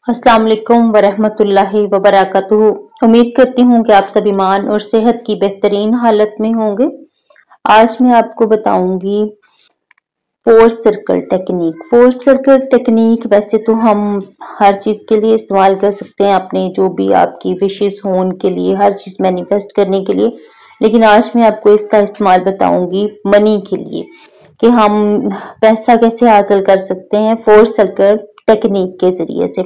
अस्सलाम वालेकुम वरहमतुल्लाहि वबरकातुहू। उम्मीद करती हूँ कि आप सब ईमान और सेहत की बेहतरीन हालत में होंगे। आज मैं आपको बताऊंगी fourth circle technique. Fourth circle technique वैसे तो हम हर चीज़ के लिए इस्तेमाल कर सकते हैं, अपने जो भी आपकी विशेस हो उनके लिए, हर चीज़ मैनिफेस्ट करने के लिए। लेकिन आज मैं आपको इसका इस्तेमाल बताऊंगी मनी के लिए, कि हम पैसा कैसे हासिल कर सकते हैं फोर्थ सर्कल टेक्निक के जरिए से।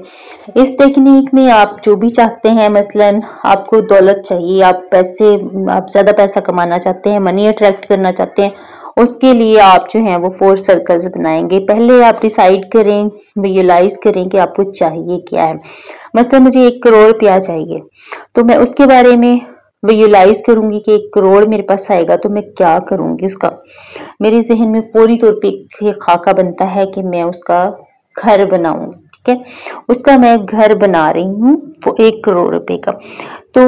इस टेक्निक में आप जो भी चाहते हैं, मसलन आपको दौलत चाहिए, आप ज्यादा पैसा कमाना चाहते हैं, मनी अट्रैक्ट करना चाहते हैं, उसके लिए आप जो है वो फोर सर्कल्स बनाएंगे। पहले आप डिसाइड करें, विजुअलाइज करें कि आपको चाहिए क्या है। मतलब मुझे 1 करोड़ रुपया चाहिए, तो मैं उसके बारे में विजुअलाइज करूंगी कि 1 करोड़ मेरे पास आएगा तो मैं क्या करूंगी उसका। मेरे जहन में फौरी तौर पे एक खाका बनता है कि मैं उसका घर बनाऊंगी। ठीक है, उसका मैं घर बना रही हूँ 1 करोड़ रुपए का। तो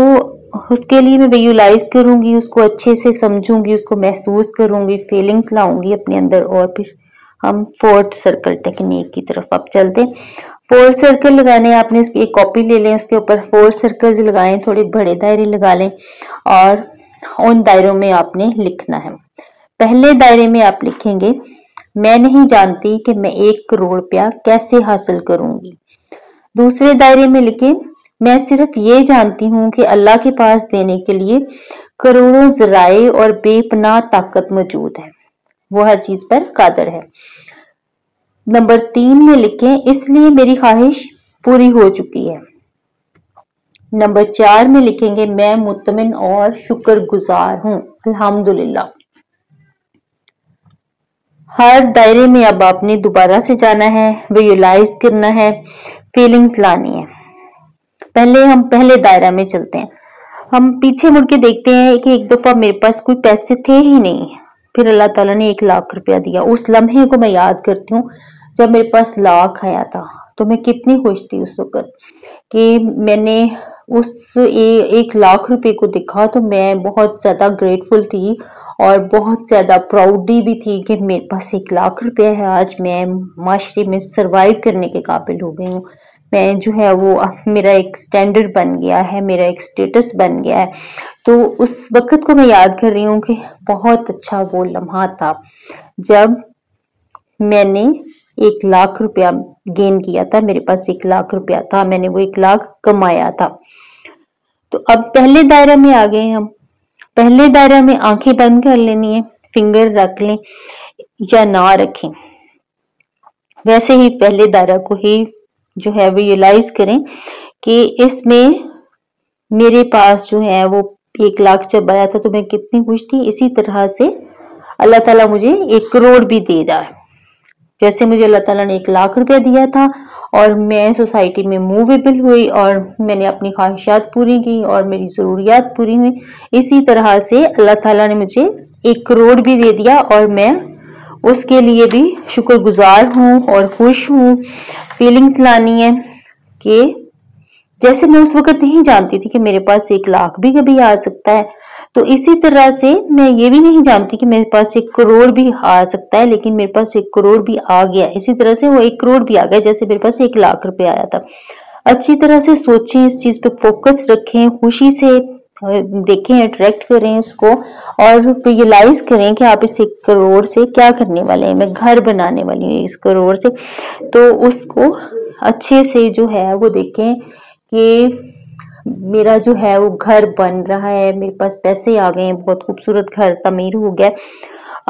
उसके लिए मैं विजुअलाइज करूंगी, उसको अच्छे से समझूंगी, उसको महसूस करूंगी, फीलिंग्स लाऊंगी अपने अंदर, और फिर हम फोर्थ सर्कल टेक्निक की तरफ अब चलते हैं। फोर सर्कल लगाने, आपने इसकी एक कॉपी ले लें, उसके ऊपर फोर सर्कल्स लगाएं, थोड़े बड़े दायरे लगा लें और उन दायरों में आपने लिखना है। पहले दायरे में आप लिखेंगे, मैं नहीं जानती कि मैं 1 करोड़ रुपया कैसे हासिल करूंगी। दूसरे दायरे में लिखें, मैं सिर्फ ये जानती हूँ कि अल्लाह के पास देने के लिए करोड़ों जराए और बेपनाह ताकत मौजूद है, वो हर चीज पर कादर है। नंबर 3 में लिखें, इसलिए मेरी ख्वाहिश पूरी हो चुकी है। नंबर 4 में लिखेंगे, मैं मुतमिन और शुक्रगुजार हूँ, अल्हम्दुलिल्लाह। हर दायरे में अब आपने दोबारा से जाना है, विजुअलाइज करना है, फीलिंग्स लानी है। पहले हम पहले दायरा में चलते हैं। हम पीछे मुड़ के देखते हैं कि एक दफा मेरे पास कोई पैसे थे ही नहीं, फिर अल्लाह ताला ने 1 लाख रुपया दिया। उस लम्हे को मैं याद करती हूँ जब मेरे पास लाख आया था, तो मैं कितनी खुश थी उस वक्त कि मैंने उस 1 लाख रुपए को देखा। तो मैं बहुत ज्यादा ग्रेटफुल थी और बहुत ज्यादा प्राउडी भी थी कि मेरे पास 1 लाख रुपया है। आज मैं माशरे में सरवाइव करने के काबिल हो गई हूँ। मैं जो है वो मेरा एक स्टैंडर्ड बन गया है, मेरा एक स्टेटस बन गया है। तो उस वक्त को मैं याद कर रही हूँ कि बहुत अच्छा वो लम्हा था जब मैंने 1 लाख रुपया गेन किया था। मेरे पास 1 लाख रुपया था, मैंने वो 1 लाख कमाया था। तो अब पहले दायरा में आ गए हम। पहले दायरा में आंखें बंद कर लेनी है, फिंगर रख लें या ना रखें, वैसे ही पहले दायरा को ही जो है विजुअलाइज करें कि इसमें मेरे पास जो है वो 1 लाख जब आया था तो मैं कितनी खुश थी। इसी तरह से अल्लाह ताला मुझे 1 करोड़ भी दे रहा है। जैसे मुझे अल्लाह ताला ने 1 लाख रुपया दिया था और मैं सोसाइटी में मूवेबल हुई और मैंने अपनी ख्वाहिशात पूरी की और मेरी जरूरियात पूरी हुई, इसी तरह से अल्लाह ताला ने मुझे 1 करोड़ भी दे दिया और मैं उसके लिए भी शुक्रगुजार हूँ और खुश हूँ। फीलिंग्स लानी है कि जैसे मैं उस वक्त नहीं जानती थी कि मेरे पास 1 लाख भी कभी आ सकता है, तो इसी तरह से मैं ये भी नहीं जानती कि मेरे पास 1 करोड़ भी आ सकता है, लेकिन मेरे पास 1 करोड़ भी आ गया। इसी तरह से वो 1 करोड़ भी आ गया जैसे मेरे पास 1 लाख रुपया आया था। अच्छी तरह से सोचें, इस चीज पे फोकस रखें, खुशी से देखें, अट्रैक्ट करें उसको और रियलाइज करें कि आप इस 1 करोड़ से क्या करने वाले हैं। मैं घर बनाने वाली हूँ इस करोड़ से, तो उसको अच्छे से जो है वो देखें कि मेरा जो है वो घर बन रहा है, मेरे पास पैसे आ गए हैं, बहुत खूबसूरत घर तमीर हो गया।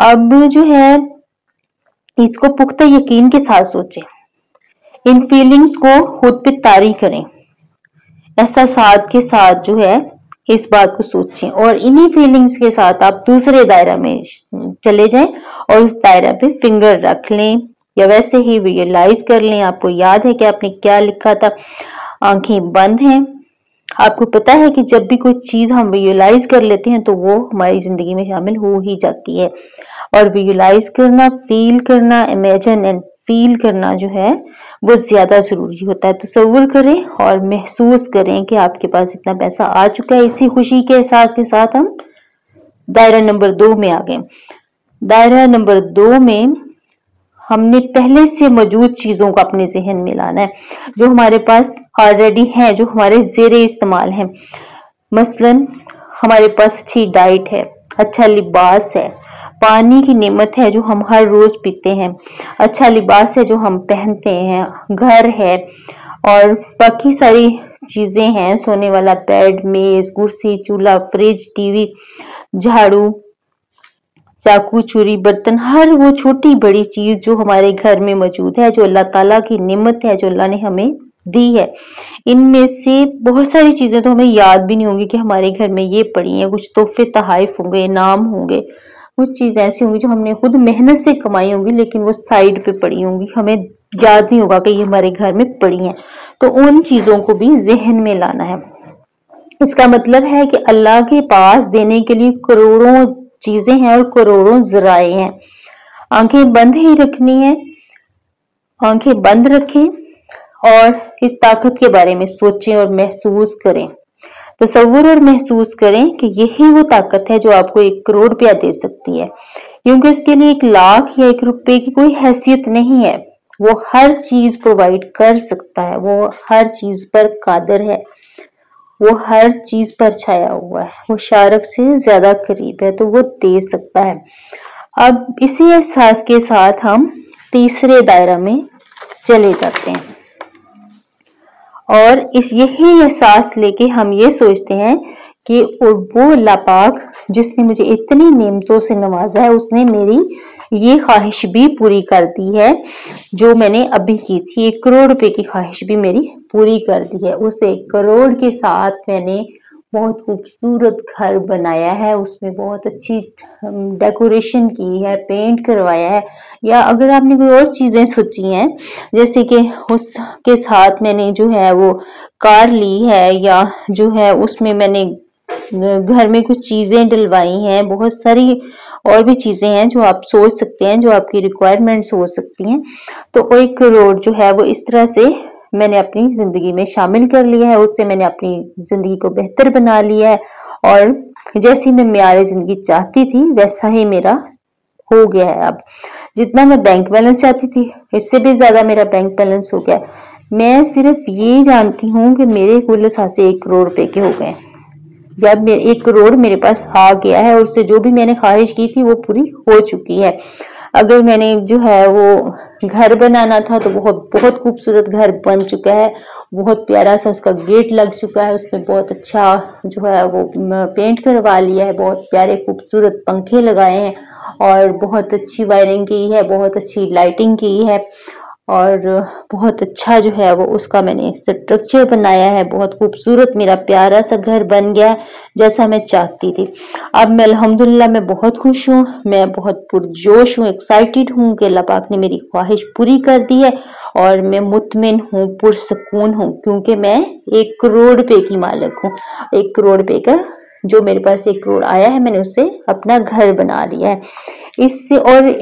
अब जो है इसको पुख्ता यकीन के साथ सोचें, इन फीलिंग्स को खुद पे तारी करें, एहसासात के साथ जो है इस बात को सोचें और इन्हीं फीलिंग्स के साथ आप दूसरे दायरा में चले जाएं और उस दायरा पे फिंगर रख लें या वैसे ही विजुअलाइज कर लें। आपको याद है कि आपने क्या लिखा था, आंखें बंद हैं। आपको पता है कि जब भी कोई चीज हम विजुअलाइज कर लेते हैं तो वो हमारी जिंदगी में शामिल हो ही जाती है। और विजुअलाइज करना, फील करना, इमेजिन एंड फील करना जो है वो ज्यादा जरूरी होता है। तसव्वुर करें और महसूस करें कि आपके पास इतना पैसा आ चुका है। इसी खुशी के एहसास के साथ हम दायरा नंबर 2 में आ गए। दायरा नंबर 2 में हमने पहले से मौजूद चीजों को अपने जहन में लाना है, जो हमारे पास ऑलरेडी है, जो हमारे ज़ेरे इस्तेमाल है। मसलन हमारे पास अच्छी डाइट है, अच्छा लिबास है, पानी की नेमत है जो हम हर रोज पीते हैं, अच्छा लिबास है जो हम पहनते हैं, घर है और बाकी सारी चीजें हैं, सोने वाला बेड, मेज, कुर्सी, चूल्हा, फ्रिज, टीवी, झाड़ू, चाकू, छुरी, बर्तन, हर वो छोटी बड़ी चीज जो हमारे घर में मौजूद है, जो अल्लाह ताला की नेमत है, जो अल्लाह ने हमें दी है। इनमें से बहुत सारी चीजें तो हमें याद भी नहीं होंगी कि हमारे घर में ये पड़ी हैं। कुछ तोहफे तहाइफ होंगे, इनाम होंगे, कुछ चीजें ऐसी होंगी जो हमने खुद मेहनत से कमाई होंगी, लेकिन वो साइड पे पड़ी होंगी, हमें याद नहीं होगा कि ये हमारे घर में पड़ी हैं। तो उन चीजों को भी जहन में लाना है। इसका मतलब है कि अल्लाह के पास देने के लिए करोड़ों चीजें हैं और करोड़ों जराए हैं। आंखें बंद ही रखनी है, आंखें बंद रखें और इस ताकत के बारे में सोचें और महसूस करें। तसव्वुर और महसूस करें कि यही वो ताकत है जो आपको 1 करोड़ रुपया दे सकती है, क्योंकि उसके लिए 1 लाख या 1 रुपए की कोई हैसियत नहीं है। वो हर चीज प्रोवाइड कर सकता है, वो हर चीज पर कादिर है, वो हर चीज पर छाया हुआ है, वो शारक से ज्यादा करीब है, तो वो दे सकता है। अब इसी एहसास के साथ हम तीसरे दायरा में चले जाते हैं और यही एहसास लेके हम ये सोचते हैं कि वो अल्लाह पाक जिसने मुझे इतनी नेमतों से नवाजा है, उसने मेरी ये ख्वाहिश भी पूरी कर दी है जो मैंने अभी की थी। 1 करोड़ रुपए की ख्वाहिश भी मेरी पूरी कर दी है। उस 1 करोड़ के साथ मैंने बहुत खूबसूरत घर बनाया है, उसमें बहुत अच्छी डेकोरेशन की है, पेंट करवाया है, या अगर आपने कोई और चीजें सोची हैं, जैसे कि उसके साथ मैंने जो है वो कार ली है, या जो है उसमें मैंने घर में कुछ चीजें डलवाई हैं, बहुत सारी और भी चीजें हैं जो आप सोच सकते हैं, जो आपकी रिक्वायरमेंट्स हो सकती हैं। तो 1 करोड़ जो है वो इस तरह से मैंने अपनी जिंदगी में शामिल कर लिया है, उससे मैंने अपनी जिंदगी को बेहतर बना लिया है और जैसी मैं म्यार जिंदगी चाहती थी वैसा ही मेरा हो गया है। अब जितना मैं बैंक बैलेंस चाहती थी, इससे भी ज्यादा मेरा बैंक बैलेंस हो गया। मैं सिर्फ ये जानती हूँ कि मेरे कुल असासे 1 करोड़ रुपए के हो गए। जब 1 करोड़ मेरे पास आ गया है और उससे जो भी मैंने ख्वाहिश की थी वो पूरी हो चुकी है। अगर मैंने जो है वो घर बनाना था तो बहुत खूबसूरत घर बन चुका है, बहुत प्यारा सा उसका गेट लग चुका है, उसमें बहुत अच्छा जो है वो पेंट करवा लिया है, बहुत प्यारे खूबसूरत पंखे लगाए हैं और बहुत अच्छी वायरिंग की है, बहुत अच्छी लाइटिंग की है और बहुत अच्छा जो है वो उसका मैंने स्ट्रक्चर बनाया है। बहुत खूबसूरत मेरा प्यारा सा घर बन गया जैसा मैं चाहती थी। अब मैं अल्हम्दुलिल्लाह मैं बहुत खुश हूँ, मैं बहुत पुरजोश हूँ, एक्साइटेड हूँ कि अल्लाह पाक ने मेरी ख्वाहिश पूरी कर दी है और मैं मुतमिन हूँ, पुरसकून हूँ, क्योंकि मैं 1 करोड़ रुपए की मालिक हूँ। 1 करोड़ रुपए का जो मेरे पास 1 करोड़ आया है, मैंने उससे अपना घर बना लिया है। इससे और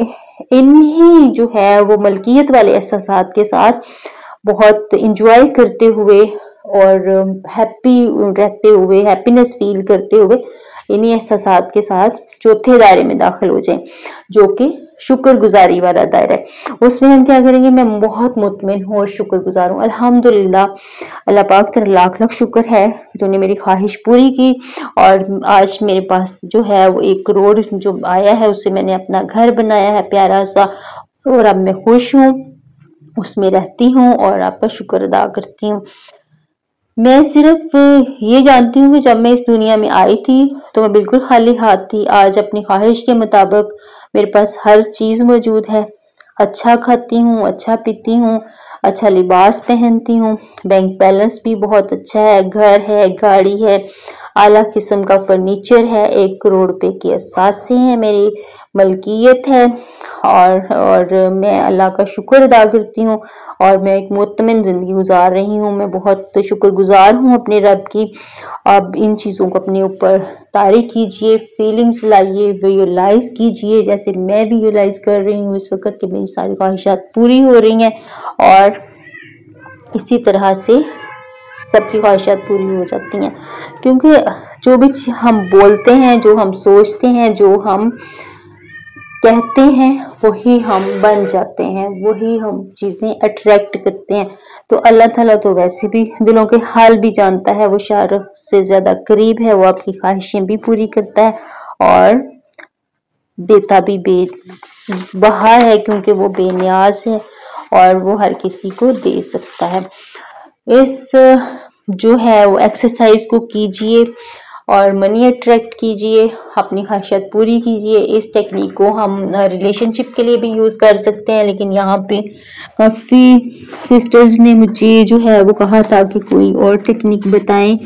इन्हीं जो है वो मलकियत वाले एहसासात के साथ बहुत इंजॉय करते हुए और हैप्पी रहते हुए, हैप्पीनेस फील करते हुए इन्हीं एहसासात के साथ चौथे दायरे में दाखिल हो जाएं, जो कि शुक्रगुजारी वाला दायरा है। उसमें हम क्या करेंगे, मैं बहुत मुतमिन हूँ और शुक्रगुजार हूँ। अल्हम्दुलिल्लाह, अल्लाह पाक तेरा लाख लाख शुक्र है कि तूने मेरी ख्वाहिश पूरी की और आज मेरे पास जो है वो 1 करोड़ जो आया है उससे मैंने अपना घर बनाया है प्यारा सा और अब मैं खुश हूँ, उसमें रहती हूँ और आपका शुक्र अदा करती हूँ। मैं सिर्फ ये जानती हूँ कि जब मैं इस दुनिया में आई थी तो मैं बिल्कुल खाली हाथ थी। आज अपनी ख्वाहिश के मुताबिक मेरे पास हर चीज मौजूद है। अच्छा खाती हूँ, अच्छा पीती हूँ, अच्छा लिबास पहनती हूँ, बैंक बैलेंस भी बहुत अच्छा है, घर है, गाड़ी है, आला किस्म का फर्नीचर है, 1 करोड़ रुपए की असासे हैं, मेरी मलकियत है और मैं अल्लाह का शुक्र अदा करती हूँ और मैं एक मुतमिन जिंदगी गुजार रही हूँ। मैं बहुत शुक्रगुजार हूँ अपने रब की। अब इन चीजों को अपने ऊपर तारी कीजिए, फीलिंग्स लाइए, विजुअलाइज कीजिए जैसे मैं भी विजुअलाइज कर रही हूँ इस वक्त कि मेरी सारी ख्वाहिशात पूरी हो रही हैं और इसी तरह से सबकी ख्वाहिशात पूरी हो जाती हैं, क्योंकि जो भी हम बोलते हैं, जो हम सोचते हैं, जो हम कहते हैं वही हम बन जाते हैं, वही हम चीजें अट्रैक्ट करते हैं। तो अल्लाह ताला तो वैसे भी दिलों के हाल भी जानता है, वो शारिक से ज्यादा करीब है, वो आपकी ख्वाहिशें भी पूरी करता है और देता भी बेबहा है, क्योंकि वो बेनियाज है और वो हर किसी को दे सकता है। इस जो है वो एक्सरसाइज को कीजिए और मनी अट्रैक्ट कीजिए, अपनी ख्वाहिशात पूरी कीजिए। इस टेक्निक को हम रिलेशनशिप के लिए भी यूज़ कर सकते हैं, लेकिन यहाँ पे काफ़ी सिस्टर्स ने मुझे जो है वो कहा था कि कोई और टेक्निक बताएं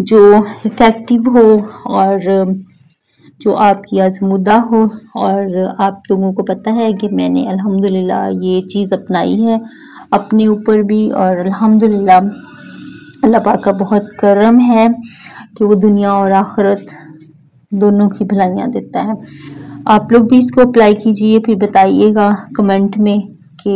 जो इफ़ेक्टिव हो और जो आपकी आज़मूदा हो। और आप लोगों को पता है कि मैंने अल्हम्दुलिल्लाह ये चीज़ अपनाई है अपने ऊपर भी, और अल्हम्दुलिल्लाह अल्लाह पाक का बहुत करम है कि वो दुनिया और आखिरत दोनों की भलाइयाँ देता है। आप लोग भी इसको अप्लाई कीजिए, फिर बताइएगा कमेंट में कि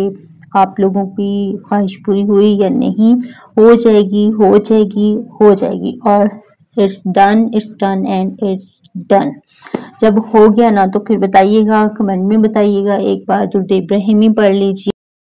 आप लोगों की ख्वाहिश पूरी हुई या नहीं। हो जाएगी, हो जाएगी, हो जाएगी, और it's done and it's done. जब हो गया ना तो फिर बताइएगा, कमेंट में बताइएगा। एक बार दुरूद इब्राहिमी पढ़ लीजिए।